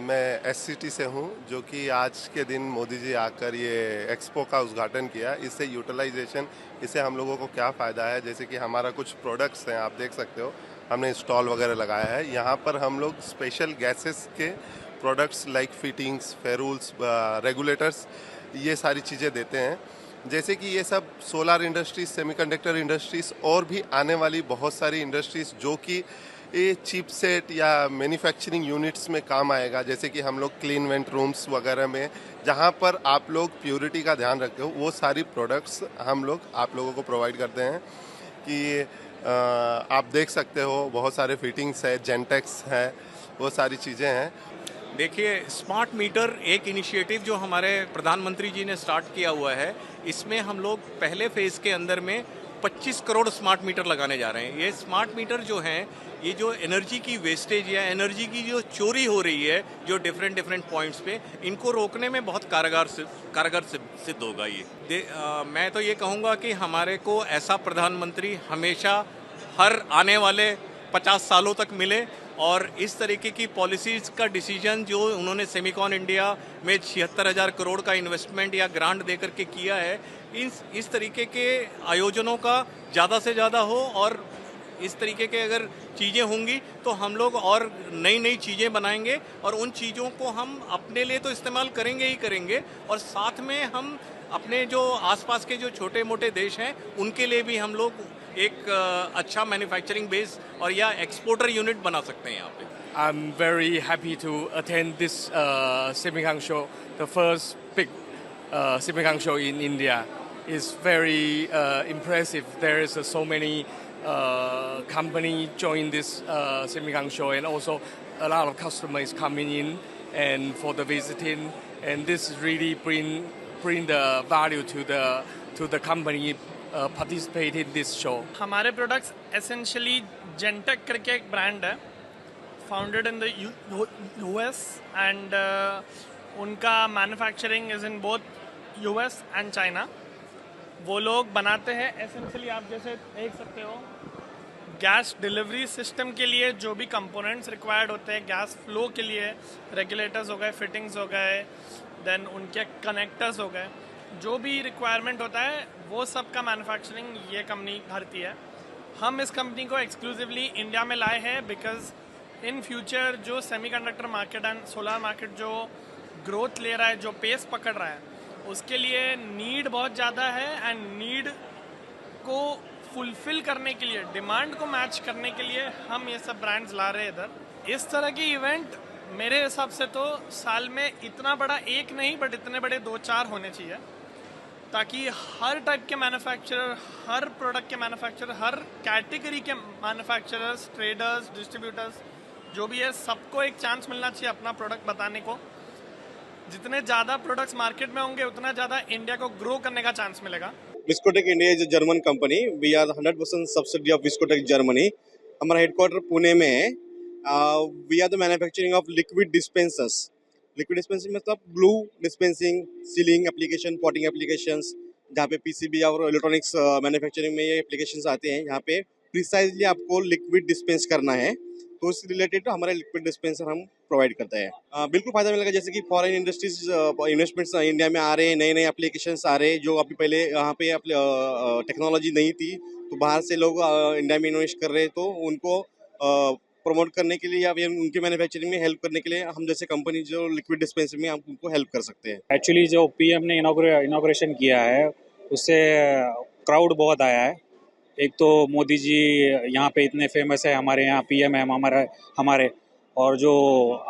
मैं एससीटी से हूँ, जो कि आज के दिन मोदी जी आकर ये एक्सपो का उद्घाटन किया। इससे यूटिलाइजेशन, इससे हम लोगों को क्या फ़ायदा है, जैसे कि हमारा कुछ प्रोडक्ट्स हैं, आप देख सकते हो, हमने स्टॉल वगैरह लगाया है। यहाँ पर हम लोग स्पेशल गैसेस के प्रोडक्ट्स लाइक फिटिंग्स, फेरूल्स, रेगुलेटर्स, ये सारी चीज़ें देते हैं। जैसे कि ये सब सोलार इंडस्ट्रीज, सेमीकंडक्टर इंडस्ट्रीज और भी आने वाली बहुत सारी इंडस्ट्रीज जो कि ये चिप सेट या मैन्युफैक्चरिंग यूनिट्स में काम आएगा। जैसे कि हम लोग क्लीन वेंट रूम्स वगैरह में जहाँ पर आप लोग प्योरिटी का ध्यान रखते हो, वो सारी प्रोडक्ट्स हम लोग आप लोगों को प्रोवाइड करते हैं। कि आप देख सकते हो बहुत सारे फिटिंग्स है, जेंटेक्स है, वो सारी चीज़ें हैं। देखिए, स्मार्ट मीटर एक इनिशिएटिव जो हमारे प्रधानमंत्री जी ने स्टार्ट किया हुआ है, इसमें हम लोग पहले फेज़ के अंदर में 25 करोड़ स्मार्ट मीटर लगाने जा रहे हैं। ये स्मार्ट मीटर जो हैं, ये जो एनर्जी की वेस्टेज या एनर्जी की जो चोरी हो रही है, जो डिफरेंट पॉइंट्स पे, इनको रोकने में बहुत कारगर सिद्ध होगा ये। मैं तो ये कहूँगा कि हमारे को ऐसा प्रधानमंत्री हमेशा हर आने वाले 50 सालों तक मिले, और इस तरीके की पॉलिसीज़ का डिसीजन जो उन्होंने सेमिकॉन इंडिया में 76,000 करोड़ का इन्वेस्टमेंट या ग्रांट देकर के किया है, इस तरीके के आयोजनों का ज़्यादा से ज़्यादा हो, और इस तरीके के अगर चीज़ें होंगी तो हम लोग और नई चीज़ें बनाएंगे, और उन चीज़ों को हम अपने लिए तो इस्तेमाल करेंगे ही करेंगे, और साथ में हम अपने जो आसपास के जो छोटे मोटे देश हैं उनके लिए भी हम लोग एक अच्छा मैन्युफैक्चरिंग बेस और या एक्सपोर्टर यूनिट बना सकते हैं यहाँ पे। I'm very happy to attend this Semikang show, the first big Semikang show in India. It's very impressive. There is so many company join this Semikang show, and also a lot of customers coming in and for the visiting, and this really bring the value to the company participate in this show. हमारे products essentially Gentech करके एक brand है, founded in the US, and उनका manufacturing is in both US and China. वो लोग बनाते हैं essentially, आप जैसे देख सकते हो, गैस डिलीवरी सिस्टम के लिए जो भी कंपोनेंट्स रिक्वायर्ड होते हैं, गैस फ्लो के लिए रेगुलेटर्स हो गए, फिटिंग्स हो गए, देन उनके कनेक्टर्स हो गए, जो भी रिक्वायरमेंट होता है वो सब का मैन्युफैक्चरिंग ये कंपनी करती है। हम इस कंपनी को एक्सक्लूसिवली इंडिया में लाए हैं बिकॉज इन फ्यूचर जो semiconductor market and solar market जो ग्रोथ ले रहा है, जो पेस पकड़ रहा है, उसके लिए नीड बहुत ज़्यादा है, एंड नीड को फुलफिल करने के लिए, डिमांड को मैच करने के लिए हम ये सब ब्रांड्स ला रहे हैं इधर। इस तरह की इवेंट मेरे हिसाब से तो साल में इतना बड़ा एक नहीं, बट इतने बड़े 2-4 होने चाहिए, ताकि हर टाइप के मैन्युफैक्चरर, हर प्रोडक्ट के मैन्युफैक्चरर, हर कैटेगरी के मैन्युफैक्चरर्स, ट्रेडर्स, डिस्ट्रीब्यूटर्स, जो भी है, सबको एक चांस मिलना चाहिए अपना प्रोडक्ट बताने को। जितने ज़्यादा प्रोडक्ट्स मार्केट में होंगे, उतना ज़्यादा इंडिया को ग्रो करने का चांस मिलेगा। Viscotec India is a German company. We are 100% subsidy of Viscotec Germany. हमारा हेडक्वार्टर पुणे में है। We are the manufacturing of liquid dispensers. Liquid dispensing मतलब glue dispensing, sealing application, potting applications, जहाँ पे पीसीबी और इलेक्ट्रॉनिक्स मैन्युफैक्चरिंग में ये applications आते हैं। यहाँ पे प्रिसाइजली आपको लिक्विड डिस्पेंस करना है, तो उससे रिलेटेड हमारा लिक्विड डिस्पेंसर हम प्रोवाइड करते हैं। बिल्कुल फायदा मिलेगा, जैसे कि फॉरेन इंडस्ट्रीज इन्वेस्टमेंट्स इंडिया में आ रहे हैं, नए एप्लीकेशंस आ रहे हैं, जो अभी पहले यहाँ पे टेक्नोलॉजी नहीं थी, तो बाहर से लोग इंडिया में इन्वेस्ट कर रहे हैं, तो उनको प्रमोट करने के लिए या फिर उनके मैन्युफैक्चरिंग में हेल्प करने के लिए हम जैसे कंपनी जो लिक्विड डिस्पेंसिंग में हम उनको हेल्प कर सकते हैं। एक्चुअली जो पीएम ने इनॉग्रेशन किया है, उससे क्राउड बहुत आया है। एक तो मोदी जी यहाँ पे इतने फेमस है, हमारे यहाँ पीएम है हमारे, और जो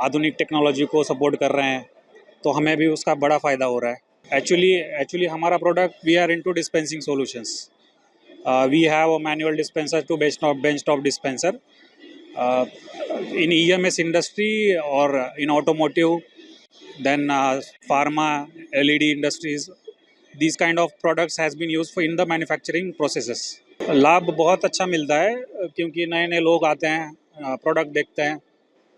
आधुनिक टेक्नोलॉजी को सपोर्ट कर रहे हैं, तो हमें भी उसका बड़ा फ़ायदा हो रहा है। एक्चुअली हमारा product, we are into dispensing solutions. We have a manual dispenser to bench top dispenser in EMS industry or in automotive, then pharma, LED industries, these kind of products has been used for in the manufacturing processes. लाभ बहुत अच्छा मिलता है, क्योंकि नए नए लोग आते हैं, प्रोडक्ट देखते हैं,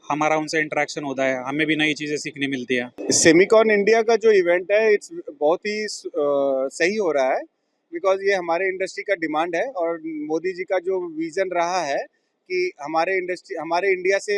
हमारा उनसे इंटरेक्शन होता है, हमें भी नई चीज़ें सीखने मिलती है। सेमिकॉन इंडिया का जो इवेंट है, इट्स बहुत ही सही हो रहा है, बिकॉज ये हमारे इंडस्ट्री का डिमांड है, और मोदी जी का जो विजन रहा है कि हमारे इंडिया से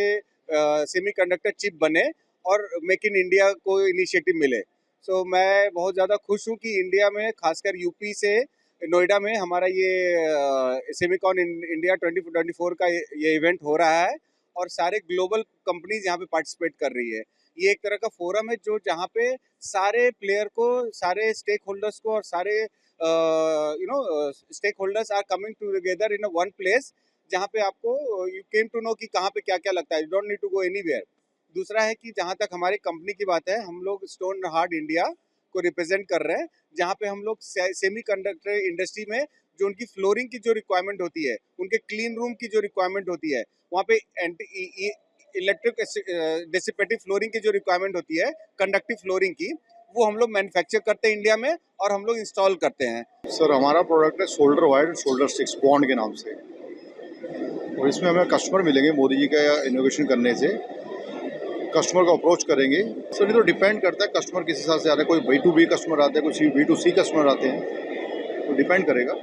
सेमीकंडक्टर चिप बने, और मेक इन इंडिया को इनिशिएटिव मिले। सो मैं बहुत ज़्यादा खुश हूँ कि इंडिया में खासकर यूपी से नोएडा में हमारा ये सेमिकॉन इंडिया 2024 का ये इवेंट हो रहा है और सारे ग्लोबल कंपनीज यहाँ पे पार्टिसिपेट कर रही है। ये एक तरह का फोरम है जो जहाँ पे सारे प्लेयर को, सारे स्टेक होल्डर्स को और सारे stakeholders are coming together in one place, जहाँ पे आपको यू केम टू नो कि कहाँ पे क्या क्या लगता है। You don't need to go anywhere. दूसरा है कि जहाँ तक हमारी कंपनी की बात है, हम लोग स्टोन हार्ड इंडिया को रिप्रेजेंट कर रहे हैं, जहाँ पे हम लोग सेमीकंडक्टर इंडस्ट्री में जो उनकी फ्लोरिंग की जो रिक्वायरमेंट होती है, उनके क्लीन रूम की जो रिक्वायरमेंट होती है, वहाँ पे इलेक्ट्रिक डिसिपेटिव फ्लोरिंग की जो रिक्वायरमेंट होती है, कंडक्टिव फ्लोरिंग की, वो हम लोग मैन्युफैक्चर करते हैं इंडिया में और हम लोग इंस्टॉल करते हैं। सर हमारा प्रोडक्ट है shoulder wide shoulder sticks bond के नाम से, और इसमें हमें कस्टमर मिलेंगे। मोदी जी का इनोवेशन करने से कस्टमर को अप्रोच करेंगे। सर ये तो डिपेंड करता है कस्टमर किस हिसाब से आ रहा है, कोई B2B कस्टमर आते हैं, कुछ B2C कस्टमर आते हैं, तो डिपेंड करेगा।